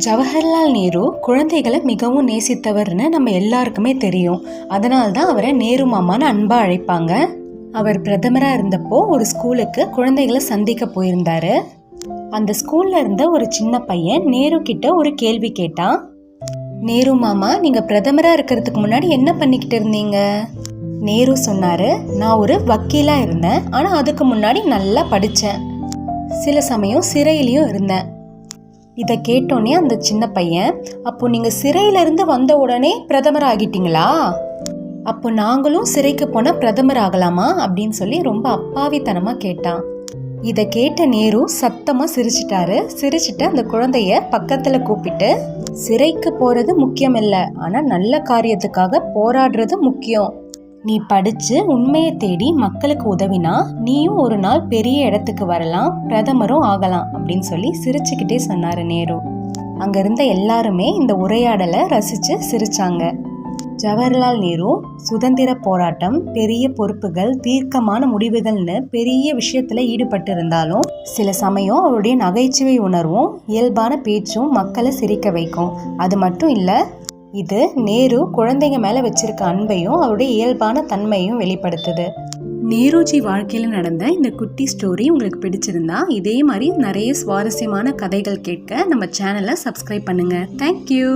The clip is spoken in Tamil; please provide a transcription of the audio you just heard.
ஜவஹர்லால் நேரு குழந்தைகளை மிகவும் நேசித்தவர்னு நம்ம எல்லாருக்குமே தெரியும். அதனால தான் அவரை நேரு மாமான்னு அன்பா அழைப்பாங்க. அவர் பிரதமராக இருந்தப்போ ஒரு ஸ்கூலுக்கு குழந்தைகளை சந்திக்க போயிருந்தாரு. அந்த ஸ்கூல்ல இருந்த ஒரு சின்ன பையன் நேரு கிட்ட ஒரு கேள்வி கேட்டான். நேரு மாமா, நீங்க பிரதமரா இருக்கிறதுக்கு முன்னாடி என்ன பண்ணிக்கிட்டு இருந்தீங்க? நேரு சொன்னாரு, நான் ஒரு வக்கீலா இருந்தேன். ஆனா அதுக்கு முன்னாடி நல்லா படித்தேன். சில சமயம் சிறையிலையும் இருந்தேன். இதை கேட்டோன்னே அந்த சின்ன பையன், அப்போ நீங்க சிறையிலிருந்து வந்த உடனே பிரதமர் ஆகிட்டீங்களா? அப்போ நாங்களும் சிறைக்கு போன பிரதமர் ஆகலாமா அப்படின்னு சொல்லி ரொம்ப அப்பாவித்தனமா கேட்டான். இதை கேட்ட நேரு சத்தமா சிரிச்சிட்டாரு. சிரிச்சிட்டு அந்த குழந்தைய பக்கத்துல கூப்பிட்டு, சிறைக்கு போறது முக்கியம் இல்லை, ஆனா நல்ல காரியத்துக்காக போராடுறது முக்கியம். நீ படிச்சு உண்மையை தேடி மக்களுக்கு உதவினா நீயும் ஒரு நாள் பெரிய இடத்துக்கு வரலாம், பிரதமரும் ஆகலாம் அப்படின்னு சொல்லி சிரிச்சுக்கிட்டே சொன்னாரு நேரு. அங்க இருந்த எல்லாருமே இந்த உரையாடலை ரசிச்சு சிரிச்சாங்க. ஜவஹர்லால் நேரு சுதந்திர போராட்டம், பெரிய பொறுப்புகள், தீர்க்கமான முடிவுகள்னு பெரிய விஷயத்துல ஈடுபட்டு இருந்தாலும் சில சமயம் அவருடைய நகைச்சுவை உணர்வும் இயல்பான பேச்சும் மக்களை சிரிக்க வைக்கும். அது மட்டும் இல்லை, இது நேரு குழந்தைங்க மேல வச்சிருக்க அன்பையும் அவருடைய இயல்பான தன்மையும் வெளிப்படுத்துது. நேருஜி வாழ்க்கையில நடந்த இந்த குட்டி ஸ்டோரி உங்களுக்கு பிடிச்சிருந்தா இதே மாதிரி நிறைய சுவாரஸ்யமான கதைகள் கேட்க நம்ம சேனலை சப்ஸ்கிரைப் பண்ணுங்க. தேங்க்யூ.